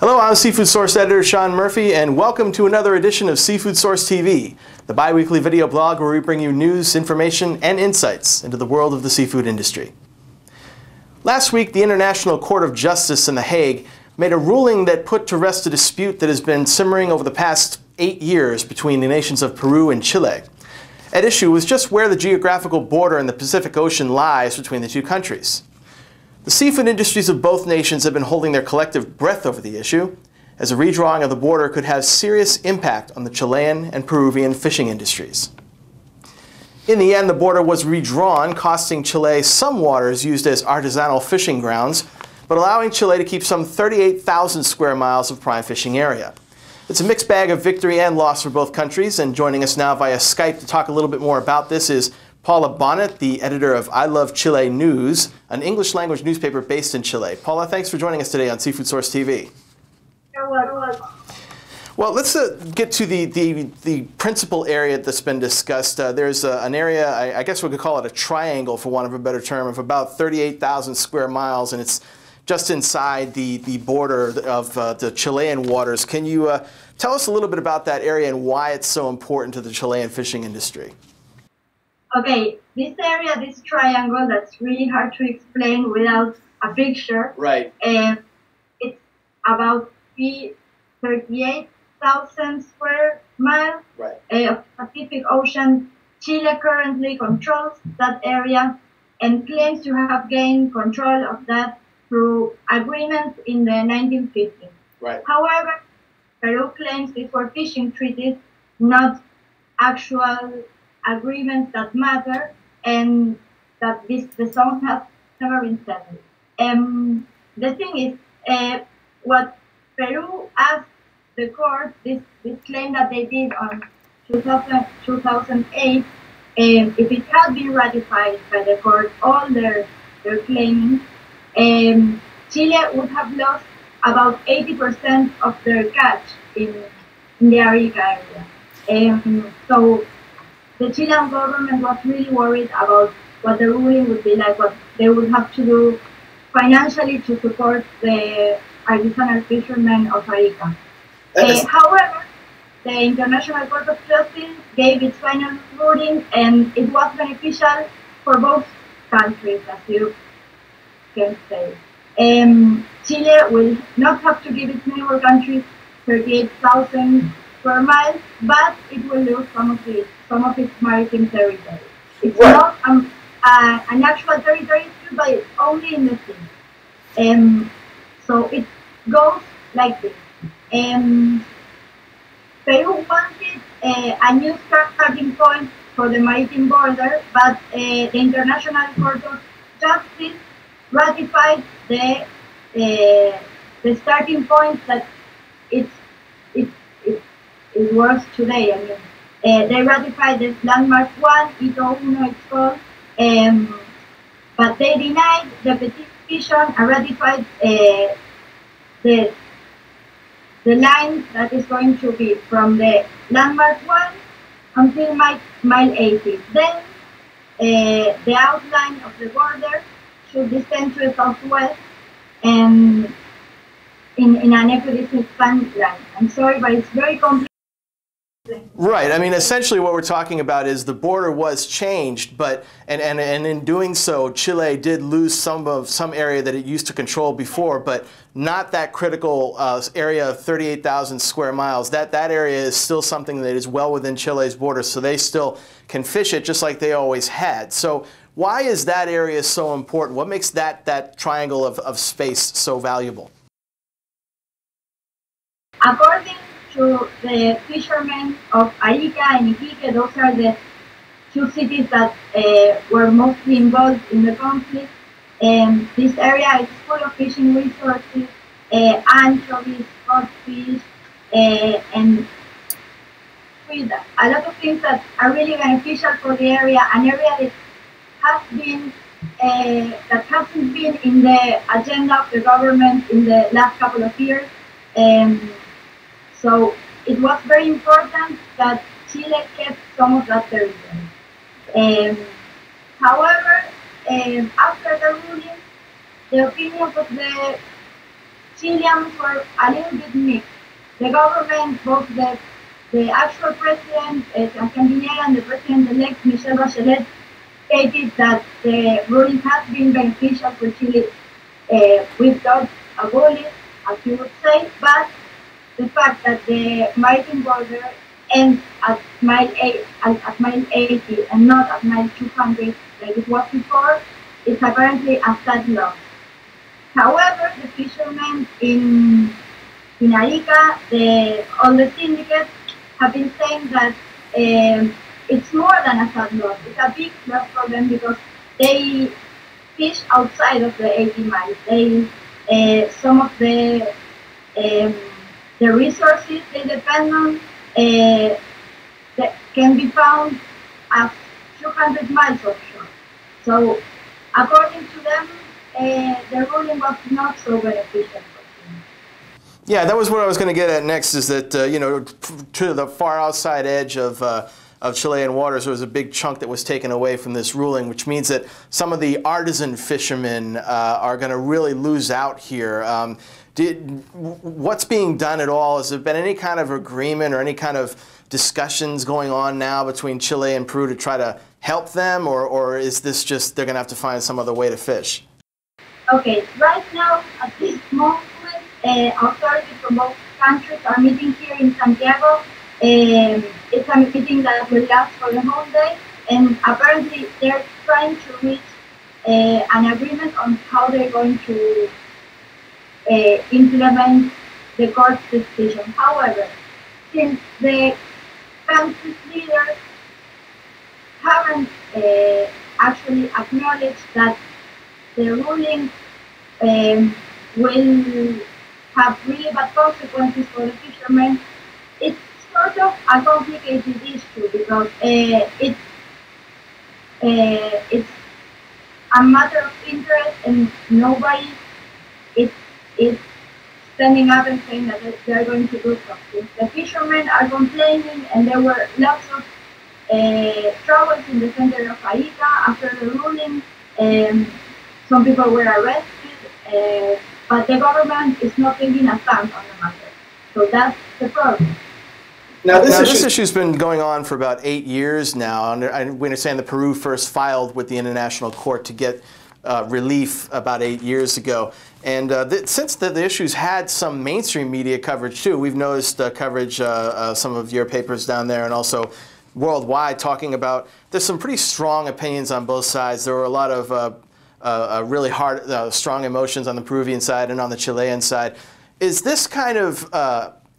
Hello, I'm Seafood Source editor Sean Murphy, and welcome to another edition of Seafood Source TV, the bi-weekly video blog where we bring you news, information, and insights into the world of the seafood industry. Last week, the International Court of Justice in The Hague made a ruling that put to rest a dispute that has been simmering over the past 8 years between the nations of Peru and Chile. At issue was just where the geographical border in the Pacific Ocean lies between the two countries. The seafood industries of both nations have been holding their collective breath over the issue, as a redrawing of the border could have serious impact on the Chilean and Peruvian fishing industries. In the end, the border was redrawn, costing Chile some waters used as artisanal fishing grounds, but allowing Chile to keep some 38,000 square miles of prime fishing area. It's a mixed bag of victory and loss for both countries, and joining us now via Skype to talk a little bit more about this is Paula Bonnet, the editor of I Love Chile News, an English-language newspaper based in Chile. Paula, thanks for joining us today on Seafood Source TV. You're welcome. Well, let's get to the principal area that's been discussed. There's an area, I guess we could call it a triangle, for want of a better term, of about 38,000 square miles, and it's just inside the border of the Chilean waters. Can you tell us a little bit about that area and why it's so important to the Chilean fishing industry? Okay, this area, this triangle, that's really hard to explain without a picture. Right. It's about 38,000 square miles of Pacific Ocean. Chile currently controls that area and claims to have gained control of that through agreements in the 1950s. Right. However, Peru claims these were fishing treaties, not actual agreements that matter, and that the zone has never been settled. The thing is, what Peru asked the court, this claim that they did on 2008, if it had been ratified by the court, all their claims, Chile would have lost about 80% of their catch in the Arica area. So the Chilean government was really worried about what the ruling would be like, what they would have to do financially to support the artisanal fishermen of Arica. However, the International Court of Justice gave its final ruling, and it was beneficial for both countries, as you can say. Chile will not have to give its neighbor countries 38,000 square miles, but it will lose some of its maritime territory. It's not an actual territory, but it's only in the sea. So it goes like this. Peru wanted a new starting point for the maritime border, but the International Court of Justice ratified the starting point that it works today. I mean, they ratified the landmark 1, Ito 1 it's called, but they denied the petition and ratified the line that is going to be from the landmark 1 until mile 80. Then the outline of the border should descend to the southwest and in an equidistant span line. I'm sorry, but it's very complicated. Right. I mean, essentially what we're talking about is the border was changed, but and in doing so, Chile did lose some area that it used to control before, but not that critical area of 38,000 square miles. That area is still something that is well within Chile's borders, so they still can fish it just like they always had. So why is that area so important? What makes that triangle of space so valuable? According to the fishermen of Arica and Iquique, those are the two cities that were mostly involved in the conflict. This area is full of fishing resources, anchovies, codfish, and with a lot of things that are really beneficial for the area, an area that hasn't been in the agenda of the government in the last couple of years. So it was very important that Chile kept some of that territory. However, after the ruling, the opinions of the Chileans were a little bit mixed. The government, both the actual president, Sebastián Piñera, and the president-elect, Michelle Bachelet, stated that the ruling has been beneficial for Chile without a bullet, as you would say, but the fact that the maritime border ends at mile 80 and not at mile 200 like it was before is apparently a sad loss. However, the fishermen in Arica, all the syndicates have been saying that it's more than a sad loss. It's a big loss for them because they fish outside of the 80 miles. Some of the resources they depend on that can be found at 200 miles offshore. So, according to them, the ruling was not so beneficial. Yeah, that was what I was going to get at next, is that, to the far outside edge of Chilean waters, there was a big chunk that was taken away from this ruling, which means that some of the artisan fishermen are going to really lose out here. What's being done at all? Has there been any kind of agreement or any kind of discussions going on now between Chile and Peru to try to help them, or is this just they're going to have to find some other way to fish? Okay, right now, at this moment, authorities from both countries are meeting here in Santiago. It's a meeting that will last for the whole day, and apparently they're trying to reach an agreement on how they're going to implement the court's decision. However, since the country's leaders haven't actually acknowledged that the ruling will have really bad consequences for the fishermen, it's sort of a complicated issue because it's a matter of interest and nobody is standing up and saying that they're going to do something. The fishermen are complaining, and there were lots of troubles in the center of Arica after the ruling. Some people were arrested, but the government is not taking a stand on the matter. So that's the problem. Now, this issue's been going on for about 8 years now, and we understand that Peru first filed with the International Court to get relief about 8 years ago. And since the issue's had some mainstream media coverage too, we've noticed coverage, some of your papers down there, and also worldwide, talking about there's some pretty strong opinions on both sides. There were a lot of really hard, strong emotions on the Peruvian side and on the Chilean side. Is this kind of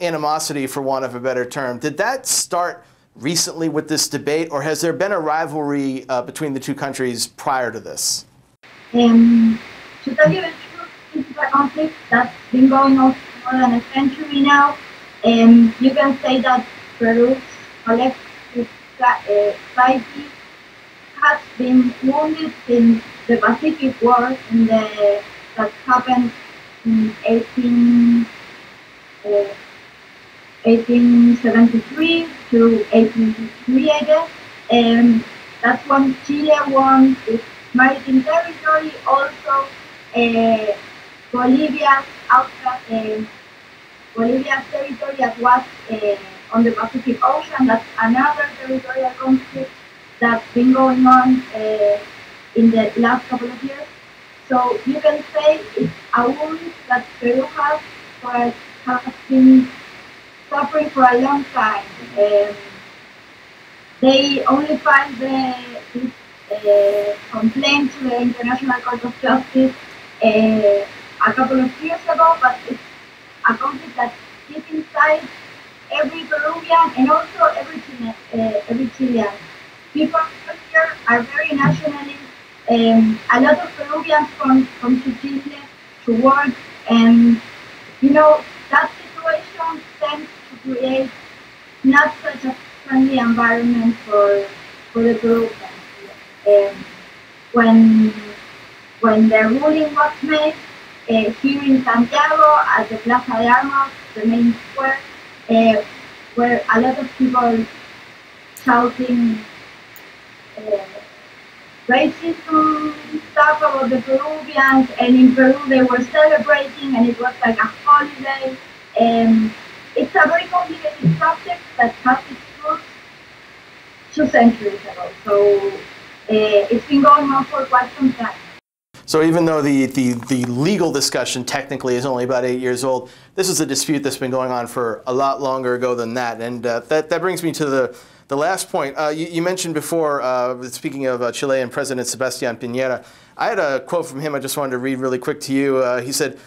animosity, for want of a better term, did that start recently with this debate, or has there been a rivalry between the two countries prior to this? To tell you the truth, this is a conflict that's been going on for more than a century now. You can say that Peru's collective psyche has been wounded since the Pacific War that happened in 1873 to 1883, I guess. That's when Chile won its maritime territory. Also, Bolivia's territory that was on the Pacific Ocean. That's another territorial conflict that's been going on in the last couple of years. So you can say it's a wound that Peru has been suffering for a long time. They only filed this complaint to the International Court of Justice a couple of years ago, but it's a conflict that is inside every Peruvian and also every Chilean. People here are very nationalist. A lot of Peruvians come to Chile to work, and that situation tends to create not such a friendly environment for the Peruvians. When the ruling was made here in Santiago at the Plaza de Armas, the main square, where a lot of people shouting racism stuff about the Peruvians, and in Peru they were celebrating, and it was like a holiday. It's a very complicated subject that has its roots 2 centuries ago. So it's been going on for quite some time. So even though the legal discussion technically is only about 8 years old, this is a dispute that's been going on for a lot longer ago than that. And that brings me to the last point. You mentioned before, speaking of Chilean President Sebastián Piñera, I had a quote from him I just wanted to read really quick to you. He said,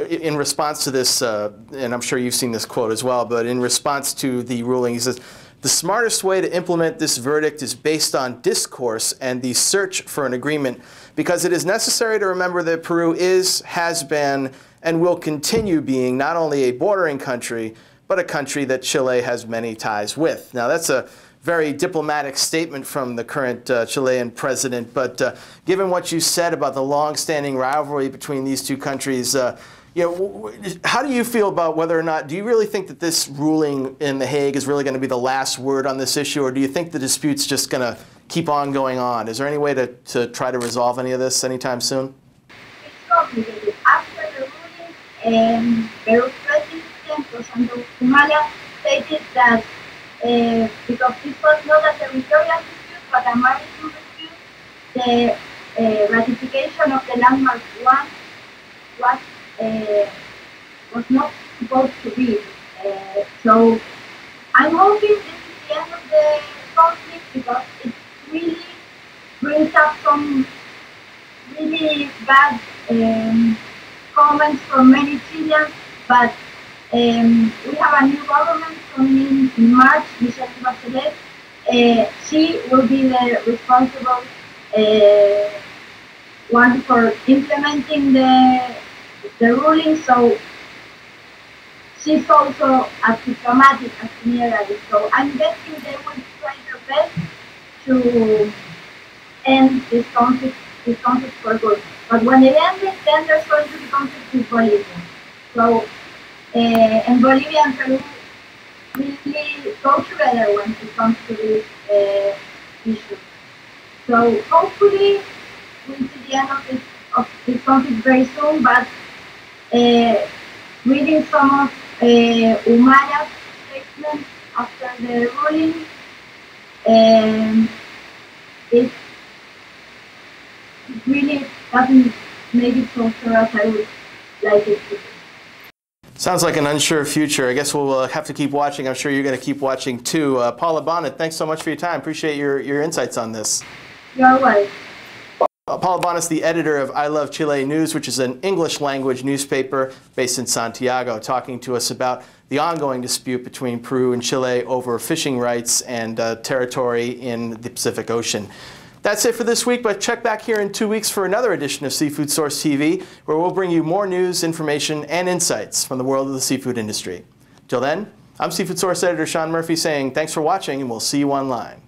in response to this, and I'm sure you've seen this quote as well, but in response to the ruling, he says, "The smartest way to implement this verdict is based on discourse and the search for an agreement, because it is necessary to remember that Peru is, has been, and will continue being not only a bordering country, but a country that Chile has many ties with." Now, that's a very diplomatic statement from the current Chilean president, but given what you said about the long-standing rivalry between these two countries, how do you feel about whether or not, do you really think that this ruling in The Hague is really going to be the last word on this issue, or do you think the dispute's just going to keep on going on? Is there any way to try to resolve any of this anytime soon? It's complicated. After the ruling, Peru's president, Humala, stated that because this was not a territorial dispute but a maritime dispute, the ratification of the landmark one was not supposed to be. So I'm hoping this is the end of the conflict, because it really brings up some really bad comments from many Chileans, but we have a new government coming in March, Michelle Bachelet. She will be the responsible one for implementing the ruling, so she's also as diplomatic as Piñera is. So I'm guessing they will try their best to end this conflict for good. But when it ends, then there's going to be conflict with Bolivia. So, and Bolivia and Peru really go together when it comes to this issue. So hopefully we'll see the end of this conflict very soon, but reading some of Humala's statements after the ruling, it really doesn't make it so sure as I would like it to be. Sounds like an unsure future. I guess we'll have to keep watching. I'm sure you're going to keep watching too. Paula Bonnet, thanks so much for your time. Appreciate your insights on this. You're welcome. Paula Bonnet is the editor of I Love Chile News, which is an English-language newspaper based in Santiago, talking to us about the ongoing dispute between Peru and Chile over fishing rights and territory in the Pacific Ocean. That's it for this week, but check back here in 2 weeks for another edition of Seafood Source TV, where we'll bring you more news, information, and insights from the world of the seafood industry. Till then, I'm Seafood Source editor Sean Murphy saying thanks for watching, and we'll see you online.